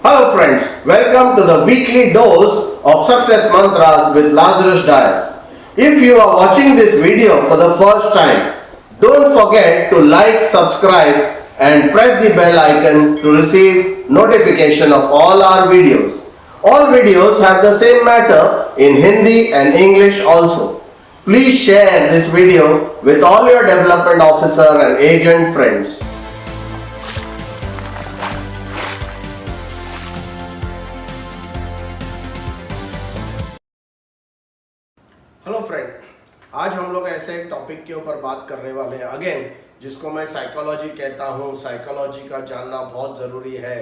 Hello friends, welcome to the weekly dose of success mantras with Lazarus Dias. If you are watching this video for the first time, don't forget to like, subscribe and press the bell icon to receive notification of all our videos. All videos have the same matter in Hindi and English also. Please share this video with all your development officer and agent friends. Hello friend, आज हम लोग ऐसे एक topic के ऊपर बात करने वाले हैं अगेन, जिसको मैं साइकोलॉजी कहता हूँ। साइकोलॉजी का जानना बहुत ज़रूरी है।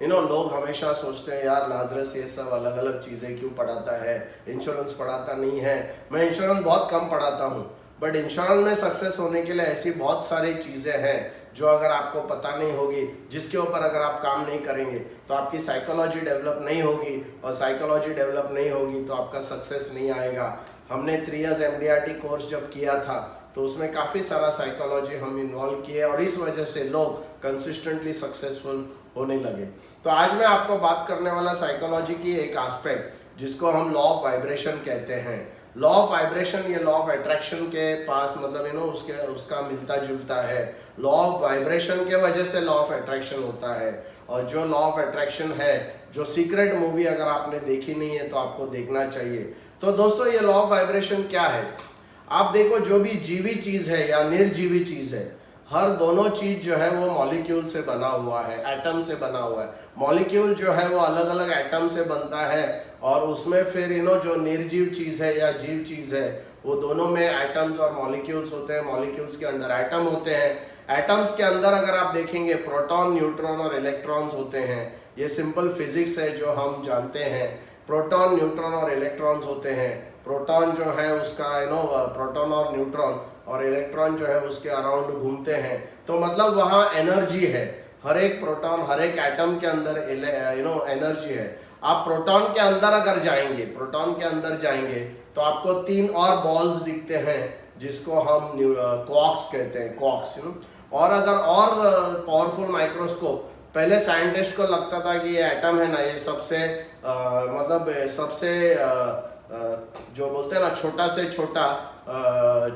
लोग हमेशा सोचते हैं यार लाजरस ये सब अलग अलग चीज़ें क्यों पढ़ाता है, इंश्योरेंस पढ़ाता नहीं है। मैं इंश्योरेंस बहुत कम पढ़ाता हूँ, बट इंश्योरेंस में सक्सेस होने के लिए ऐसी बहुत सारी चीज़ें हैं जो अगर आपको पता नहीं होगी, जिसके ऊपर अगर आप काम नहीं करेंगे तो आपकी साइकोलॉजी डेवलप नहीं होगी, और साइकोलॉजी डेवलप नहीं होगी तो आपका सक्सेस नहीं आएगा। हमने 3 years MDRT कोर्स जब किया था तो उसमें काफ़ी सारा साइकोलॉजी हम इन्वॉल्व किए और इस वजह से लोग कंसिस्टेंटली सक्सेसफुल होने लगे। तो आज मैं आपको बात करने वाला साइकोलॉजी की एक एस्पेक्ट जिसको हम लॉ ऑफ वाइब्रेशन कहते हैं। लॉ ऑफ वाइब्रेशन ये लॉ ऑफ अट्रैक्शन के पास मतलब उसका मिलता जुलता है। लॉ ऑफ वाइब्रेशन के वजह से लॉ ऑफ अट्रैक्शन होता है, और जो लॉ ऑफ अट्रैक्शन है, जो सीक्रेट मूवी अगर आपने देखी नहीं है तो आपको देखना चाहिए। तो दोस्तों, ये लॉ ऑफ वाइब्रेशन क्या है? आप देखो, जो भी जीवी चीज़ है या निर्जीवी चीज़ है, हर दोनों चीज़ जो है वो मॉलिक्यूल से बना हुआ है, एटम से बना हुआ है। मॉलिक्यूल जो है वो अलग अलग एटम से बनता है, और उसमें फिर जो निर्जीव चीज़ है या जीव चीज़ है वो दोनों में एटम्स और मॉलिक्यूल्स होते हैं। मॉलिक्यूल्स के अंदर एटम होते हैं। एटम्स के अंदर अगर आप देखेंगे प्रोटॉन, न्यूट्रॉन और इलेक्ट्रॉन्स होते हैं। ये सिंपल फिजिक्स है जो हम जानते हैं। प्रोटॉन, न्यूट्रॉन और इलेक्ट्रॉन्स होते हैं। प्रोटॉन जो है उसका प्रोटॉन और न्यूट्रॉन, और इलेक्ट्रॉन जो है उसके अराउंड घूमते हैं। तो मतलब वहाँ एनर्जी है। हर एक प्रोटॉन, हर एक एटम के अंदर एनर्जी है। आप प्रोटॉन के अंदर जाएंगे तो आपको 3 और बॉल्स दिखते हैं जिसको हम क्वार्क्स कहते हैं, क्वार्क्स। और अगर और पावरफुल माइक्रोस्कोप, पहले साइंटिस्ट को लगता था कि ये एटम है ना, ये सबसे जो बोलते हैं ना छोटा से छोटा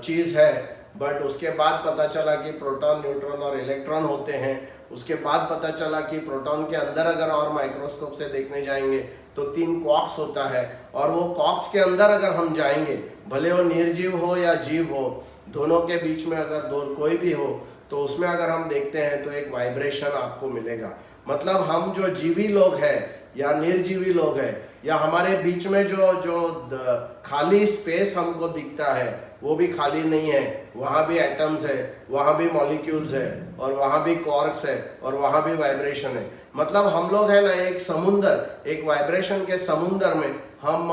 चीज़ है। बट उसके बाद पता चला कि प्रोटॉन, न्यूट्रॉन और इलेक्ट्रॉन होते हैं। उसके बाद पता चला कि प्रोटॉन के अंदर अगर और माइक्रोस्कोप से देखने जाएंगे तो 3 क्वार्क्स होता है। और वो क्वार्क्स के अंदर अगर हम जाएंगे, भले वो निर्जीव हो या जीव हो, दोनों के बीच में अगर कोई भी हो, तो उसमें अगर हम देखते हैं तो एक वाइब्रेशन आपको मिलेगा। मतलब हम जो जीवी लोग हैं या निर्जीवी लोग हैं, या हमारे बीच में जो खाली स्पेस हमको दिखता है वो भी खाली नहीं है। वहाँ भी एटम्स है, वहाँ भी मॉलिक्यूल्स है, और वहाँ भी क्वार्क्स है, और वहाँ भी वाइब्रेशन है। मतलब हम लोग है ना एक समुंदर, एक वाइब्रेशन के समुंदर में हम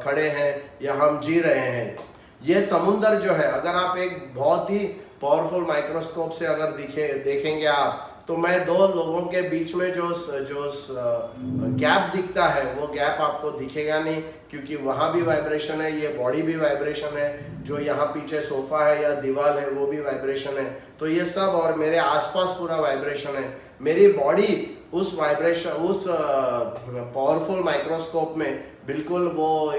खड़े हैं या हम जी रहे हैं। ये समुंदर जो है, अगर आप एक बहुत ही पावरफुल माइक्रोस्कोप से अगर देखेंगे आप, तो मैं 2 लोगों के बीच में जो गैप दिखता है वो गैप आपको दिखेगा नहीं, क्योंकि वहाँ भी वाइब्रेशन है, ये बॉडी भी वाइब्रेशन है, जो यहाँ पीछे सोफा है या दीवार है वो भी वाइब्रेशन है। तो ये सब, और मेरे आसपास पूरा वाइब्रेशन है। मेरी बॉडी उस वाइब्रेशन, उस पावरफुल माइक्रोस्कोप में बिल्कुल वो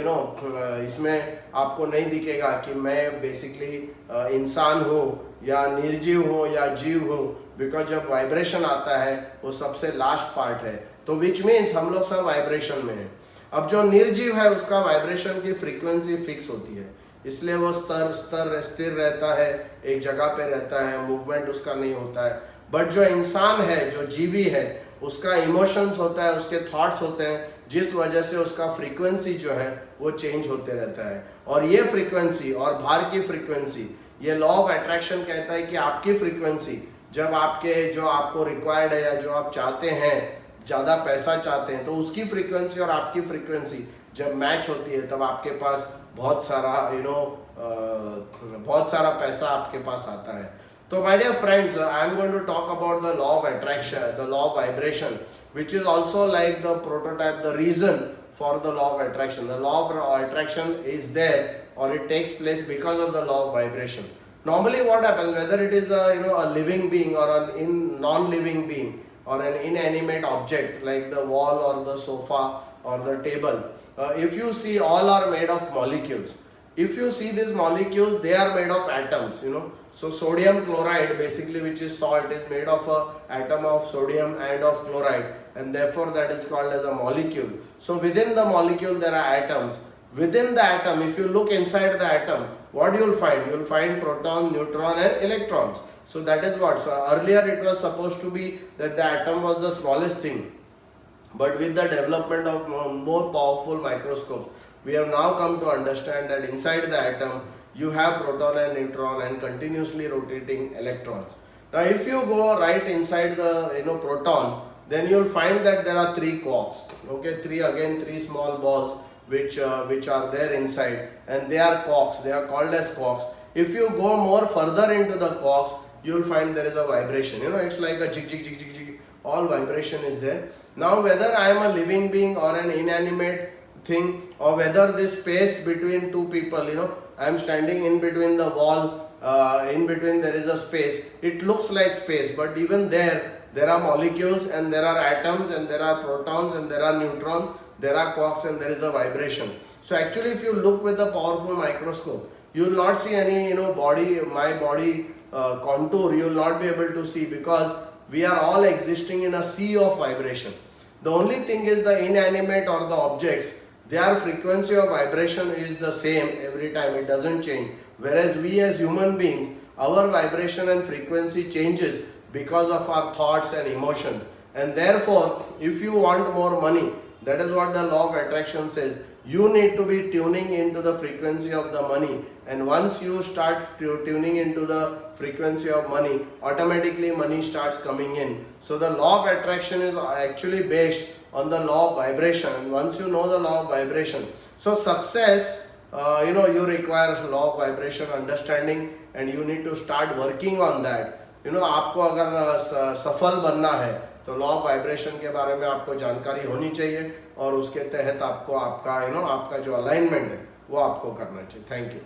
इसमें आपको नहीं दिखेगा कि मैं बेसिकली इंसान हूँ या निर्जीव हूँ या जीव हूँ, बिकॉज जब वाइब्रेशन आता है वो सबसे लास्ट पार्ट है। तो विच मीन्स हम लोग सब वाइब्रेशन में हैं। अब जो निर्जीव है उसका वाइब्रेशन की फ्रीक्वेंसी फिक्स होती है, इसलिए वो स्थिर रहता है, एक जगह पे रहता है, मूवमेंट उसका नहीं होता है। बट जो इंसान है, जो जीवी है, उसका इमोशंस होता है, उसके थॉट्स होते हैं, जिस वजह से उसका फ्रीक्वेंसी जो है वो चेंज होते रहता है। और ये फ्रीक्वेंसी और बाहर की फ्रीक्वेंसी, ये लॉ ऑफ अट्रैक्शन कहता है कि आपकी फ्रीक्वेंसी जब जो आपको रिक्वायर्ड है या जो आप चाहते हैं, ज़्यादा पैसा चाहते हैं, तो उसकी फ्रीक्वेंसी और आपकी फ्रीक्वेंसी जब मैच होती है तब आपके पास बहुत सारा पैसा आपके पास आता है। तो my dear friends, I am going to talk about the law of attraction, the law of vibration, which is also like the prototype, the reason for the law of attraction. The law of attraction is there, or it takes place because of the law of vibration. Normally what happens, whether it is a living being or a non-living being, or an inanimate object like the wall or the sofa or the table, if you see, all are made of molecules. If you see these molecules, they are made of atoms, So sodium chloride, basically, which is salt, is made of an atom of sodium and of chloride, and therefore that is called as a molecule. So within the molecule there are atoms. Within the atom, if you look inside the atom, what you will find? You will find proton, neutron and electrons. So that is what. So earlier it was supposed to be that the atom was the smallest thing. But with the development of more powerful microscopes, we have now come to understand that inside the atom, you have proton and neutron and continuously rotating electrons. Now if you go right inside the proton, then you will find that there are 3 quarks. Okay, 3 small balls which are there inside, and they are quarks. They are called as quarks. If you go more further into the quarks, you will find there is a vibration. It's like a jig jig jig jig jig. All vibration is there. Now whether I am a living being or an inanimate thing, or whether this space between two people, I am standing in between the wall, in between there is a space. It looks like space, but even there are molecules and there are atoms and there are protons and there are neutrons, there are quarks and there is a vibration. So actually if you look with a powerful microscope, you will not see any my body contour, you will not be able to see, because we are all existing in a sea of vibration. The only thing is the inanimate or the objects, their frequency of vibration is the same every time, it doesn't change. Whereas we as human beings, our vibration and frequency changes because of our thoughts and emotion. And therefore, if you want more money, that is what the law of attraction says, you need to be tuning into the frequency of the money. And once you start tuning into the frequency of money, automatically money starts coming in. So the law of attraction is actually based on the law of vibration. And once you know the law of vibration, so success, you require law of vibration understanding, and you need to start working on that. आपको अगर सफल बनना है तो law of vibration के बारे में आपको जानकारी होनी चाहिए, और उसके तहत आपको आपका जो अलाइनमेंट है वो आपको करना चाहिए. Thank you.